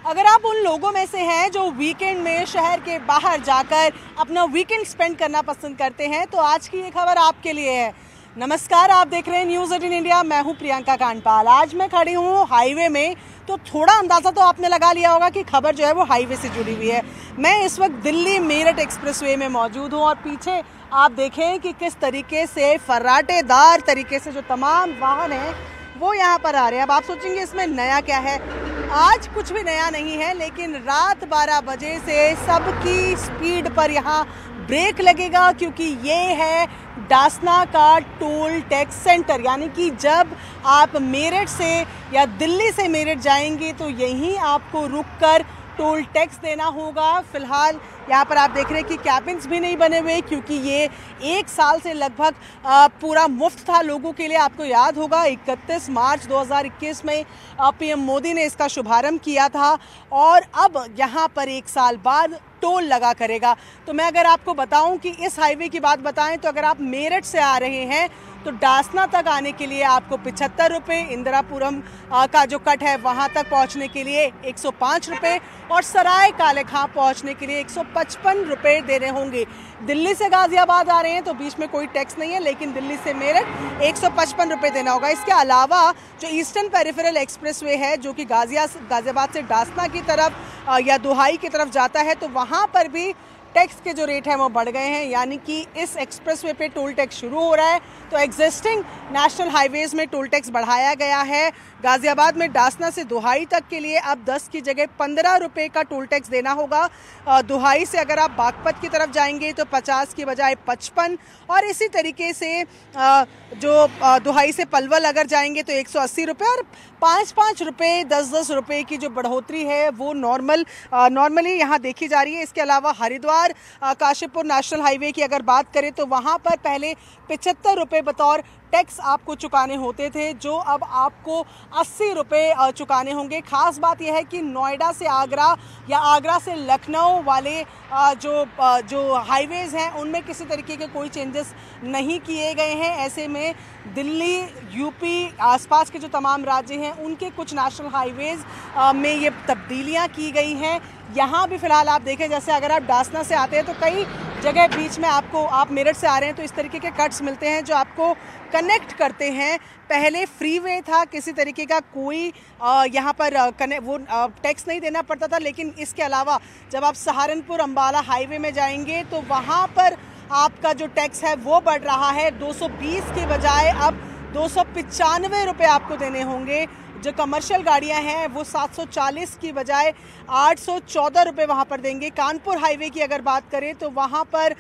अगर आप उन लोगों में से हैं जो वीकेंड में शहर के बाहर जाकर अपना वीकेंड स्पेंड करना पसंद करते हैं तो आज की ये खबर आपके लिए है। नमस्कार, आप देख रहे हैं न्यूज़ 18 इंडिया। मैं हूं प्रियंका कांडपाल। आज मैं खड़ी हूं हाईवे में, तो थोड़ा अंदाज़ा तो आपने लगा लिया होगा कि खबर जो है वो हाईवे से जुड़ी हुई है। मैं इस वक्त दिल्ली मेरठ एक्सप्रेसवे में मौजूद हूं और पीछे आप देखें कि किस तरीके से फर्राटेदार तरीके से जो तमाम वाहन हैं वो यहाँ पर आ रहे हैं। अब आप सोचेंगे इसमें नया क्या है। आज कुछ भी नया नहीं है, लेकिन रात 12 बजे से सबकी स्पीड पर यहाँ ब्रेक लगेगा, क्योंकि ये है डासना का टोल टैक्स सेंटर। यानी कि जब आप मेरठ से या दिल्ली से मेरठ जाएंगे तो यहीं आपको रुककर टोल टैक्स देना होगा। फिलहाल यहाँ पर आप देख रहे हैं कि कैबिन्स भी नहीं बने हुए, क्योंकि ये एक साल से लगभग पूरा मुफ्त था लोगों के लिए। आपको याद होगा 31 मार्च 2021 में पीएम मोदी ने इसका शुभारंभ किया था और अब यहाँ पर एक साल बाद टोल लगा करेगा। तो मैं अगर आपको बताऊं कि इस हाईवे की बात बताएं तो अगर आप मेरठ से आ रहे हैं तो डासना तक आने के लिए आपको 75 रुपये, इंदिरापुरम का जो कट है वहां तक पहुंचने के लिए 105 रुपये और सराय काले खां पहुंचने के लिए 155 रुपये देने होंगे। दिल्ली से गाजियाबाद आ रहे हैं तो बीच में कोई टैक्स नहीं है, लेकिन दिल्ली से मेरठ 155 रुपये देना होगा। इसके अलावा जो ईस्टर्न पेरिफेरल एक्सप्रेसवे है जो कि गाजियाबाद से डासना की तरफ या दुहाई की तरफ जाता है, तो वहाँ पर भी टैक्स के जो रेट हैं वो बढ़ गए हैं। यानी कि इस एक्सप्रेसवे पे टोल टैक्स शुरू हो रहा है, तो एग्जिस्टिंग नेशनल हाईवेज़ में टोल टैक्स बढ़ाया गया है। गाज़ियाबाद में डासना से दुहाई तक के लिए अब 10 की जगह 15 रुपये का टोल टैक्स देना होगा। दुहाई से अगर आप बागपत की तरफ जाएंगे तो 50 की बजाय 55, और इसी तरीके से जो दुहाई से पलवल अगर जाएंगे तो 180 रुपये और 5-5 रुपये 10-10 रुपये की जो बढ़ोतरी है वो नॉर्मली यहाँ देखी जा रही है। इसके अलावा हरिद्वार काशीपुर नेशनल हाईवे की अगर बात करें तो वहाँ पर पहले 75 रुपये बतौर टैक्स आपको चुकाने होते थे, जो अब आपको 80 रुपये चुकाने होंगे। ख़ास बात यह है कि नोएडा से आगरा या आगरा से लखनऊ वाले जो हाईवेज़ हैं उनमें किसी तरीके के कोई चेंजेस नहीं किए गए हैं। ऐसे में दिल्ली, यूपी, आसपास के जो तमाम राज्य हैं उनके कुछ नेशनल हाईवेज़ में ये तब्दीलियाँ की गई हैं। यहाँ भी फ़िलहाल आप देखें, जैसे अगर आप डासना से आते हैं तो कई जगह बीच में आप मेरठ से आ रहे हैं तो इस तरीके के कट्स मिलते हैं जो आपको कनेक्ट करते हैं। पहले फ्रीवे था, किसी तरीके का कोई यहाँ पर टैक्स नहीं देना पड़ता था, लेकिन इसके अलावा जब आप सहारनपुर अम्बाला हाईवे में जाएंगे तो वहाँ पर आपका जो टैक्स है वो बढ़ रहा है। 220 के बजाय अब 295 रुपये आपको देने होंगे। जो कमर्शियल गाड़ियां हैं वो 740 की बजाय 814 रुपये वहाँ पर देंगे। कानपुर हाईवे की अगर बात करें तो वहाँ पर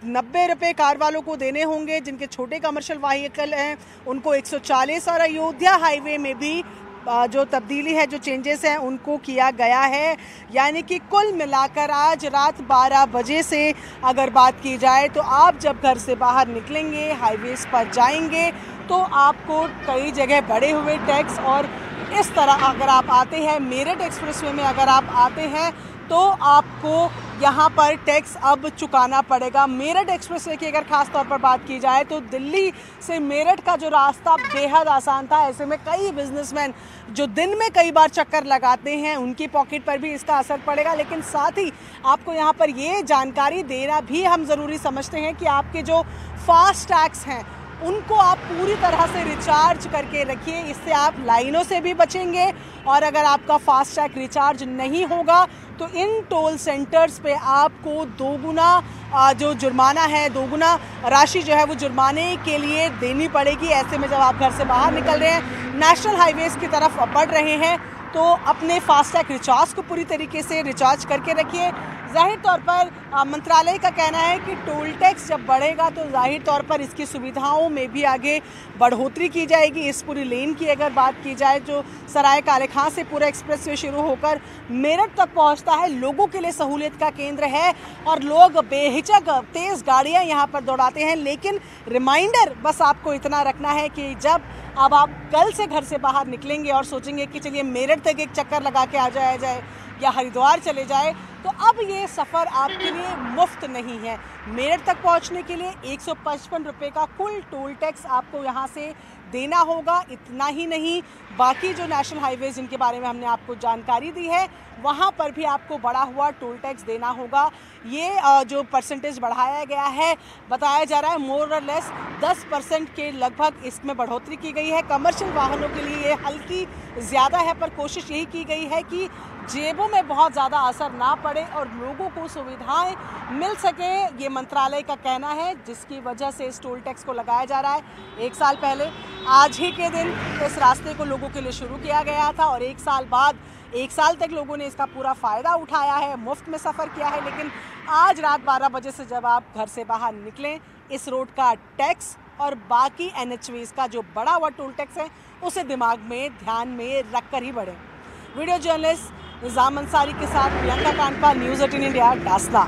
90 रुपये कार वालों को देने होंगे। जिनके छोटे कमर्शियल व्हीकल हैं उनको 140, और अयोध्या हाईवे में भी जो तब्दीली है, जो चेंजेस हैं उनको किया गया है। यानी कि कुल मिलाकर आज रात 12 बजे से अगर बात की जाए तो आप जब घर से बाहर निकलेंगे, हाईवेज़ पर जाएंगे तो आपको कई जगह बढ़े हुए टैक्स, और इस तरह अगर आप आते हैं मेरठ एक्सप्रेसवे में अगर आप आते हैं तो आपको यहाँ पर टैक्स अब चुकाना पड़ेगा। मेरठ एक्सप्रेसवे की अगर ख़ास तौर पर बात की जाए तो दिल्ली से मेरठ का जो रास्ता बेहद आसान था। ऐसे में कई बिजनेसमैन जो दिन में कई बार चक्कर लगाते हैं उनकी पॉकेट पर भी इसका असर पड़ेगा। लेकिन साथ ही आपको यहाँ पर ये जानकारी देना भी हम ज़रूरी समझते हैं कि आपके जो फास्ट टैग्स हैं उनको आप पूरी तरह से रिचार्ज करके रखिए। इससे आप लाइनों से भी बचेंगे, और अगर आपका फास्टैग रिचार्ज नहीं होगा तो इन टोल सेंटर्स पे आपको दोगुना जो जुर्माना है, दोगुना राशि जो है वो जुर्माने के लिए देनी पड़ेगी। ऐसे में जब आप घर से बाहर निकल रहे हैं, नेशनल हाईवेज़ की तरफ बढ़ रहे हैं, तो अपने फास्टैग रिचार्ज को पूरी तरीके से रिचार्ज करके रखिए। जाहिर तौर पर मंत्रालय का कहना है कि टोल टैक्स जब बढ़ेगा तो जाहिर तौर पर इसकी सुविधाओं में भी आगे बढ़ोतरी की जाएगी। इस पूरी लेन की अगर बात की जाए जो सराय काले खां से पूरा एक्सप्रेसवे शुरू होकर मेरठ तक पहुंचता है, लोगों के लिए सहूलियत का केंद्र है और लोग बेहिचक तेज़ गाड़ियां यहां पर दौड़ाते हैं। लेकिन रिमाइंडर बस आपको इतना रखना है कि जब अब आप कल से घर से बाहर निकलेंगे और सोचेंगे कि चलिए मेरठ तक एक चक्कर लगा के आ जाया जाए या हरिद्वार चले जाए, तो अब ये सफ़र आपके लिए मुफ्त नहीं है। मेरठ तक पहुंचने के लिए 155 रुपये का कुल टोल टैक्स आपको यहाँ से देना होगा। इतना ही नहीं, बाकी जो नेशनल हाईवेज जिनके बारे में हमने आपको जानकारी दी है वहाँ पर भी आपको बढ़ा हुआ टोल टैक्स देना होगा। ये जो परसेंटेज बढ़ाया गया है, बताया जा रहा है मोर और लेस 10% के लगभग इसमें बढ़ोतरी की गई है। कमर्शियल वाहनों के लिए ये हल्की ज़्यादा है, पर कोशिश यही की गई है कि जेबों में बहुत ज़्यादा असर ना पड़े और लोगों को सुविधाएं मिल सके, ये मंत्रालय का कहना है, जिसकी वजह से इस टोल टैक्स को लगाया जा रहा है। 1 साल पहले आज ही के दिन इस रास्ते को लोगों के लिए शुरू किया गया था और 1 साल बाद 1 साल तक लोगों ने इसका पूरा फ़ायदा उठाया है, मुफ्त में सफ़र किया है। लेकिन आज रात 12 बजे से जब आप घर से बाहर निकलें, इस रोड का टैक्स और बाकी NHVs का जो बड़ा हुआ टोल टैक्स है उसे दिमाग में ध्यान में रख कर ही बढ़ें। वीडियो जर्नलिस्ट निज़ाम अंसारी के साथ प्रियंका कांडपाल, न्यूज़ 18 इंडिया, डासना।